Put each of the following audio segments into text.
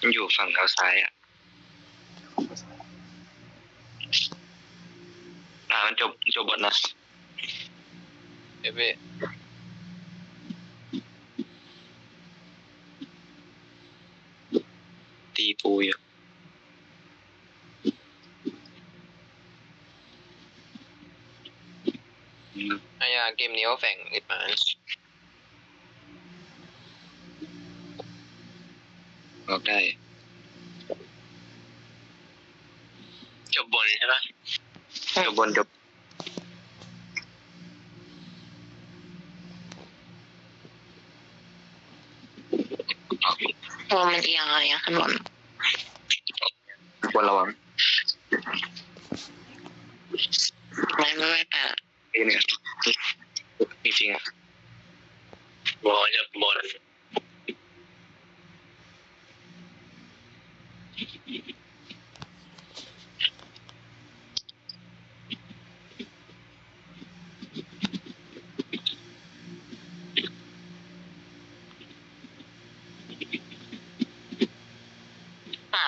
มันอยู่ฝั่งเท้าซ้ายอ่ะมันจบบนนะเอฟเอตีปูอยู่อายาเกมนี้เขาแฝงอึดมาออกได้จบบนใช่ปะจบบนจบมันเอียงอะไรข้างบนบนระวังไม่แปลเนี่ยจริงๆอ่ะบอลจะบอล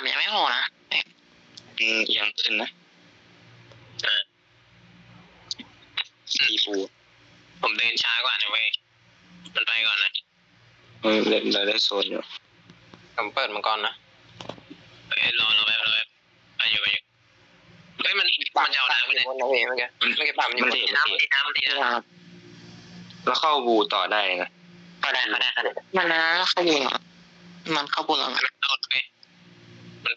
มันยังไม่พอนะยังขึ้นนะตีปูผมเดินช้ากว่านะเว้ยมันไปก่อนนะเราได้โซนอยู่ผมเปิดมันก่อนนะรอแป๊บไปอยู่เฮ้ยมันจะเอาน้ำไปไหนบนนะเว้ยเมื่อกี้ปั๊มอยู่บนน้ำแล้วเข้าบูต่อได้นะก็ได้มันนะเข้าบูมันเข้าบูแล้วนะ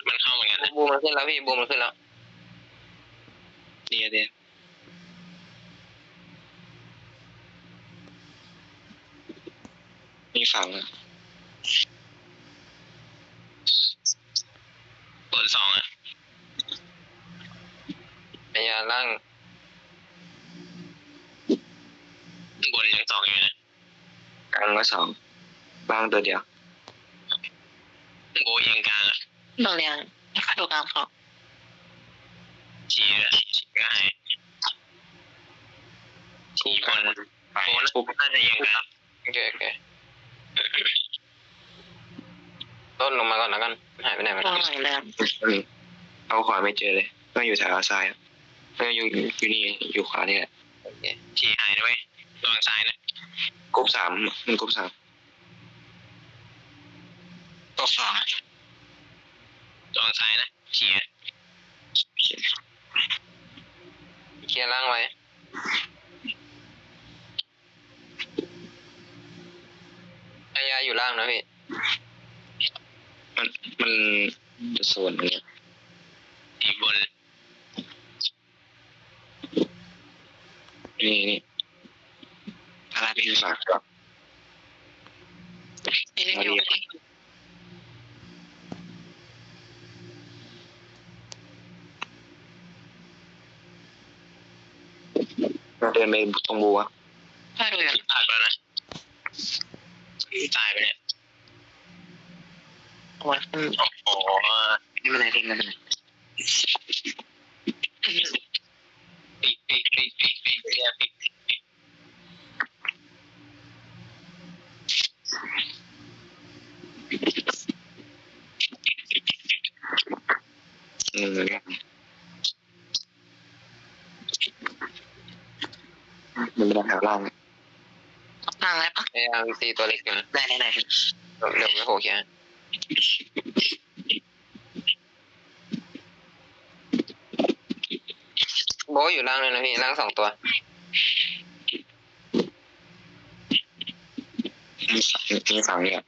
มันเข้าเหมือนกันบูมันขึ้นแล้วพี่บูมันขึ้นแล้วเดี๋ยวมีฝั่งบน2อ่ะพยาล่างบนยัง2อยู่นะกลางก็2ล่างตัวเดียวโบยิงกลางอ่ะเราเรียนข้าดูกลางเขาฉีก็ให้ฉีบนโบน่าจะยิงกลางโอเคต้นลงมาก่อนแล้วกันหายไปไหนมาเอาขวาไม่เจอเลยต้องอยู่แถวซ้ายก็อยู่นี่อยู่ขวานี่แหละฉีหายด้วยระวังซ้ายนะกบ3มันกบ3ตัวสองระวังซ้ายนะฉีเคลียร์ล่างไว้พยาอยู่ล่างนะพี่มันจะโซนอย่างเงี้ยอีบนนี่อะไรเป็นฝากครับเราเดินไปตรงบัวถ้าดูอย่างผ่านแล้วนะตายไปเนี่ยโอ้นี่มันอะไรทิ้งกันปีมันเป็นแถวล่างอะไรปะพยายามตีตัวเล็กอยู่นะได้เดี๋ยวไม่โผล่แค่โบอยู่ล่างเลยนะพี่ล่าง2 ตัวมีฝั่งเนี่ย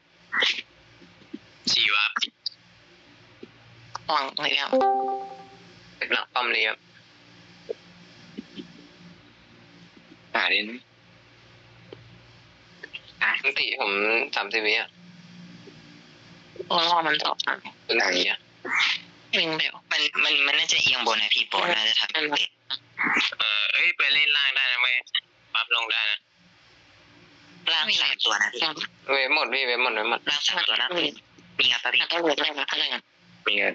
ฉีวะหลังอะไรอ่ะเป็นหลังปั๊มเลยครับเด่นตีผม30 วิอ่ะมันตอบเป็นไหนอ่ะยิงแบบมันน่าจะเอียงบนนะพี่โปน่าจะทำเป็นไปเล่นล่างได้นะเว้ยปั๊บลงได้นะล่าง3 ตัวนะพี่เว็บหมดพี่เว็บหมดล่าง3 ตัวนะมีงานปะพี่ต้องเว็บได้ไหมอะไรเงี้ยมีเงิน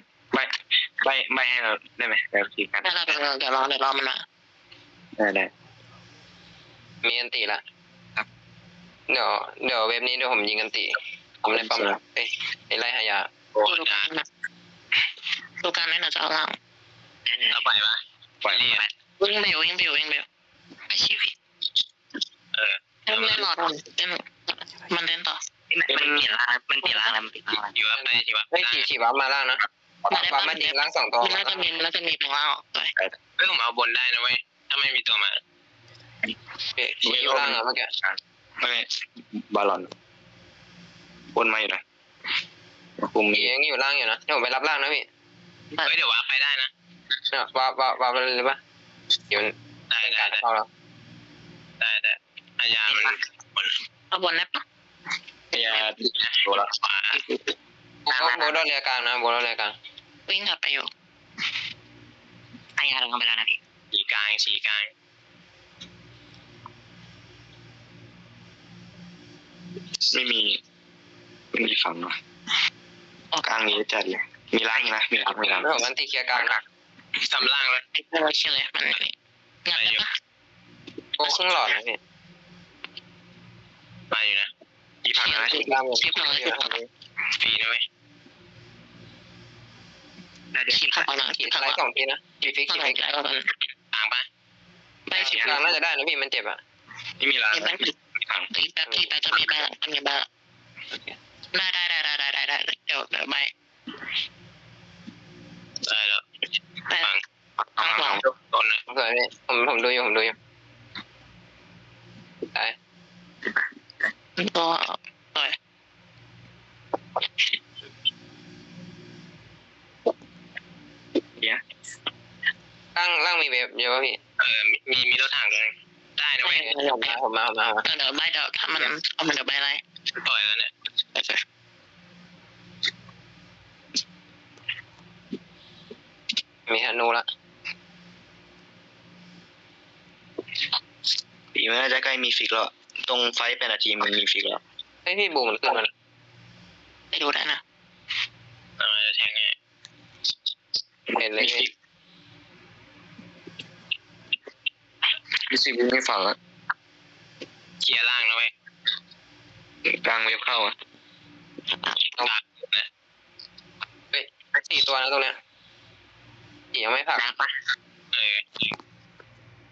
ไม่ให้เราได้ไหมเราทีกันเดี๋ยวรอมันมาได้มีอันตีละเดี๋ยวเว็บนี้เดี๋ยวผมยิงอันตีผมในปั๊มไล่หายา โอ้ ดูกันนะดูกันไม่น่าจะเอาล่าง เอาไปปะ ปล่อย นี่ วิ่งไปไปชีวิตเล่นรอดมันเล่นต่อ มันเปลี่ยนร่างแล้วมันเปลี่ยนร่างแล้วมันเปลี่ยนร่างแล้ว อยู่ว่าไปที่ว่า เฮ้ยฉีวับมาล่างนะวับมาจริงล่าง2ตัว มันน่าจะมีเป็นล่างออกไป เฮ้ยผมเอาบนได้นะเว้ยถ้าไม่มีตัวมาฉีล่างอะเมื่อกี้ ไม่บาลอนบนมาอยู่นะคุม ฉียังอยู่ล่างอยู่นะเดี๋ยวผมไปรับล่างนะพี่เฮ้ยเดี๋ยววาร์ปไปได้นะวาร์ปไปเลยปะเดี๋ยวได้เข้าแล้วได้อายามัน เอาบนได้ปะ ยาโดนละ ขวาโบโดนเรียกลางนะโบโดนเรียกลาง วิ่งกลับไปอยู่ อายาลงไปแล้วนะพี่ ฉีกลาง ไม่มีฝั่งวะกลางนี้จัดเลยมีล้างนะมีล้าง แล้วผมมันตีเคลียร์กลางนะทำล่างเลย ไอ้ตัวเชื่อเลยมันงัดได้ปะ โอ้ครึ่งหลอดนะพี่มาอยู่นะ มีฝั่งนะ คลิปเราเลยคลิปเราเลย ฟรีนะเว้ย คลิปของเราคลิปของ ไล เรา ท์2ทีนะฉีฟิก ต้อง ฉี การ ฟิก ใจว่ามัน กลางปะ ได้คลิป กลางน่าจะได้นะพี่มันเจ็บอ่ะ ไม่มีล้าง ได้ ฝั่ง อีกแป๊บจะมีบ้างได้เดี๋ยวไป ได้แล้ว ได้ ฝั่งสอง ต้นนะสวยพี่ผมดูอยู่ได้ ตัวต่อย ล่างมีเว็บเยอะป่ะพี่มีรถถังด้วยได้นะเว้ยผมมา เดี๋ยวใบเดี๋ยวถ้ามันเอามันเดี๋ยวใบอะไร ปล่อยแล้วเนี่ยมีฮานูละ ปีมันน่าจะใกล้มีฟิกแล้วตรงไฟเป็นอาทีมันมีฟิกแล้ว เฮ้ยพี่บูมันขึ้นมา ไปดูได้นะ จะแทงไงเห็นเลย มีฟิกมีฟิกไม่ฝั่งอะ เคลียร์ล่างนะเว้ย กลางเว็บเข้าอะ ต้องนะเฮ้ย4 ตัวนะตรงเนี้ยยังไม่ผัก ร่างปะ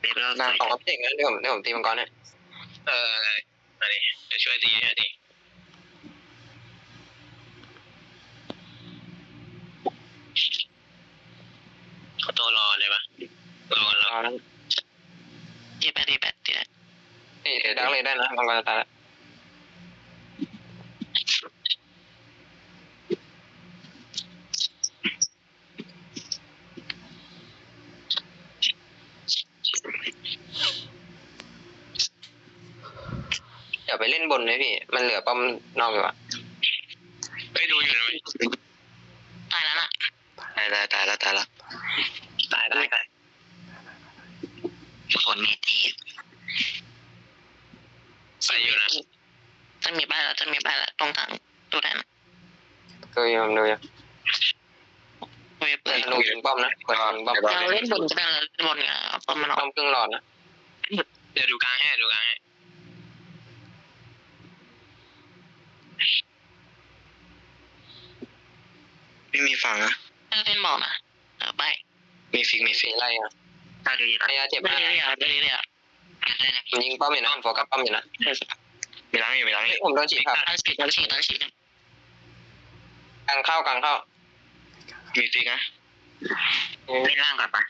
เว็บแล้ว ของอัพเดตนะเดี๋ยวผมตีมังกรให้มาดิเดี๋ยวช่วยตีให้ดิเขาตัวรอเลยปะรอแล้ว ตีแปดตีได้ นี่เดี๋ยวดักเลยได้นะมังกรจะตายแล้วอย่าไปเล่นบนเลยพี่มันเหลือป้อมนอกอยู่อะไปดูอยู่นะเว้ย ตายแล้วน่ะ ตายแล้ว ตาย คนเมที ไปอยู่นะ จะมีใบแล้วตรงกลางดูได้นะ ดูอยู่ เว็บ เปิ เล ด ย ลงยิงป้อมนะเปิดยิงป้อม เราเล่นบนก็ได้เล่นบนอ่ะประมาณ ป้อมครึ่งหลอดนะเดี๋ยวดูกลางให้ไม่มีฝั่งอะ เล่นบอกนะใบ มีฟิก อะไรอ่ะ ถ้าดูดี พยาเจ็บ ไม่ มาก ได้ไม่ได้ กันได้นะ มันยิงป้อมอยู่นะโฟกัสป้อมอยู่นะ มีล้างอยู่ ผมโดนฉีกครับ ตั้งฉีด กลางเข้า มีฟิกนะ เล่นร่างก่อนปะ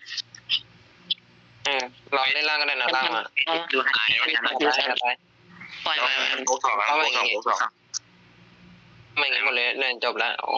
ลองเล่นล่างก็ได้นะล่างมา ดูหายไปนะ ตาย ปล่อย โค้งสอง ไม่งั้นหมดเลยเล่นจบแล้วโอ้